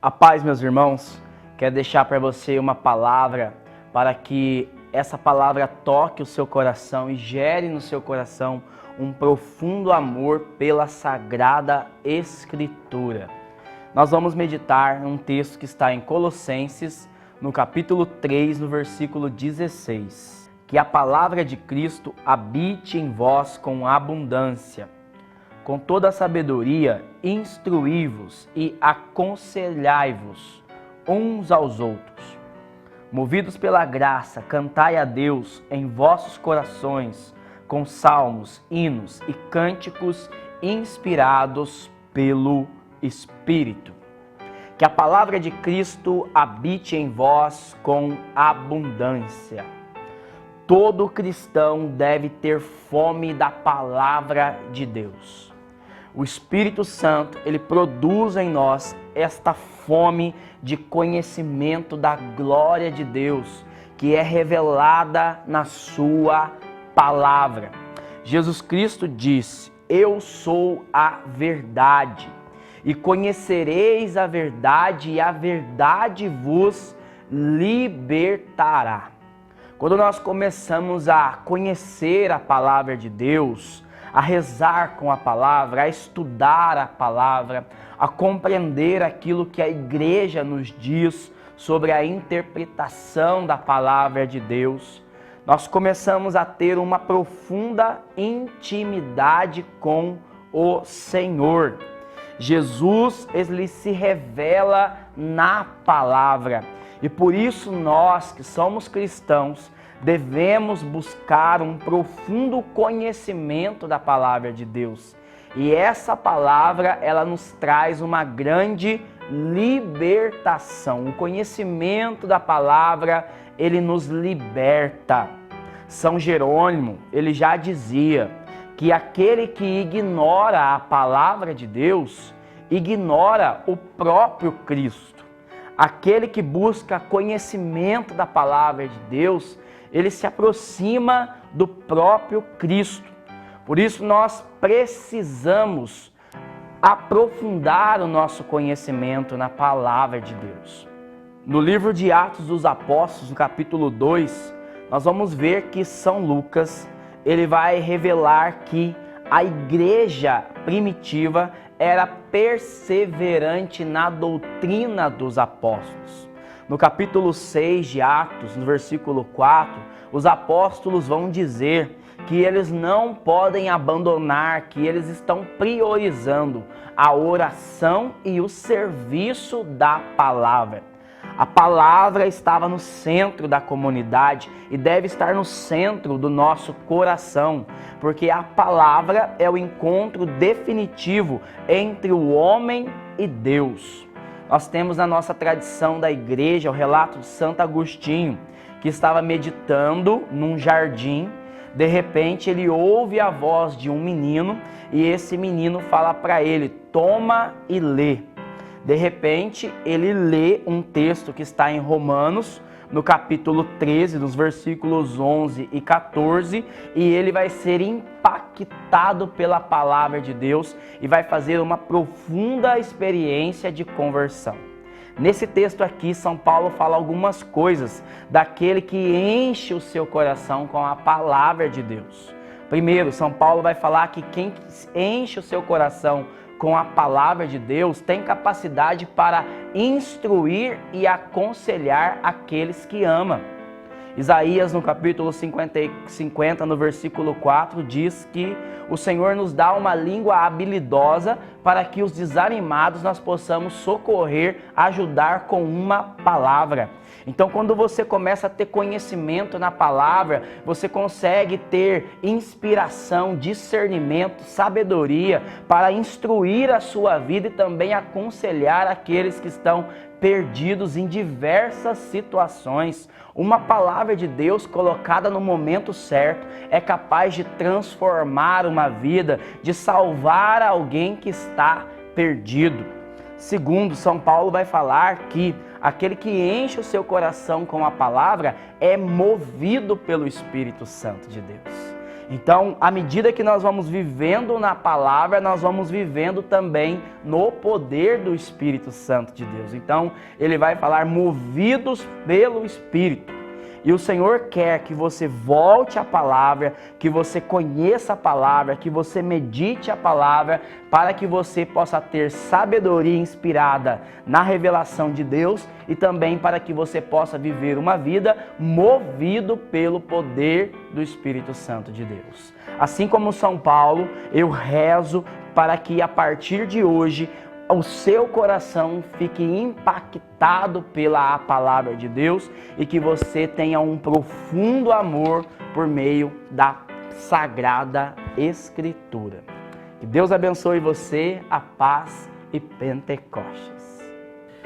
A paz, meus irmãos, quero deixar para você uma palavra para que essa palavra toque o seu coração e gere no seu coração um profundo amor pela Sagrada Escritura. Nós vamos meditar num texto que está em Colossenses, no capítulo 3, no versículo 16. Que a palavra de Cristo habite em vós com abundância. Com toda a sabedoria, instruí-vos e aconselhai-vos uns aos outros. Movidos pela graça, cantai a Deus em vossos corações, com salmos, hinos e cânticos inspirados pelo Espírito. Que a palavra de Cristo habite em vós com abundância. Todo cristão deve ter fome da palavra de Deus. O Espírito Santo, ele produz em nós esta fome de conhecimento da glória de Deus, que é revelada na sua palavra. Jesus Cristo disse: eu sou a verdade, e conhecereis a verdade, e a verdade vos libertará. Quando nós começamos a conhecer a palavra de Deus, a rezar com a palavra, a estudar a palavra, a compreender aquilo que a igreja nos diz sobre a interpretação da palavra de Deus, nós começamos a ter uma profunda intimidade com o Senhor. Jesus, ele se revela na palavra. E por isso nós, que somos cristãos, devemos buscar um profundo conhecimento da palavra de Deus. E essa palavra, ela nos traz uma grande libertação. O conhecimento da palavra, ele nos liberta. São Jerônimo, ele já dizia que aquele que ignora a palavra de Deus, ignora o próprio Cristo. Aquele que busca conhecimento da palavra de Deus, ele se aproxima do próprio Cristo. Por isso nós precisamos aprofundar o nosso conhecimento na palavra de Deus. No livro de Atos dos Apóstolos, no capítulo 2, nós vamos ver que São Lucas, ele vai revelar que a igreja primitiva era perseverante na doutrina dos apóstolos. No capítulo 6 de Atos, no versículo 4, os apóstolos vão dizer que eles não podem abandonar, que eles estão priorizando a oração e o serviço da palavra. A palavra estava no centro da comunidade e deve estar no centro do nosso coração, porque a palavra é o encontro definitivo entre o homem e Deus. Nós temos na nossa tradição da igreja o relato de Santo Agostinho, que estava meditando num jardim. De repente ele ouve a voz de um menino e esse menino fala para ele: toma e lê. De repente ele lê um texto que está em Romanos, no capítulo 13, nos versículos 11 e 14, e ele vai ser impactado pela palavra de Deus e vai fazer uma profunda experiência de conversão. Nesse texto aqui, São Paulo fala algumas coisas daquele que enche o seu coração com a palavra de Deus. Primeiro, São Paulo vai falar que quem enche o seu coração com a palavra de Deus tem capacidade para instruir e aconselhar aqueles que ama. Isaías, no capítulo 50, no versículo 4, diz que o Senhor nos dá uma língua habilidosa para que os desanimados nós possamos socorrer, ajudar com uma palavra. Então, quando você começa a ter conhecimento na palavra, você consegue ter inspiração, discernimento, sabedoria para instruir a sua vida e também aconselhar aqueles que estão perdidos em diversas situações. Uma palavra de Deus colocada no momento certo é capaz de transformar uma vida, de salvar alguém que está perdido. Segundo, São Paulo vai falar que aquele que enche o seu coração com a palavra é movido pelo Espírito Santo de Deus. Então, à medida que nós vamos vivendo na palavra, nós vamos vivendo também no poder do Espírito Santo de Deus. Então, ele vai falar movidos pelo Espírito. E o Senhor quer que você volte à palavra, que você conheça a palavra, que você medite a palavra, para que você possa ter sabedoria inspirada na revelação de Deus e também para que você possa viver uma vida movido pelo poder do Espírito Santo de Deus. Assim como São Paulo, eu rezo para que a partir de hoje o seu coração fique impactado pela palavra de Deus e que você tenha um profundo amor por meio da Sagrada Escritura. Que Deus abençoe você, a paz e Pentecoste.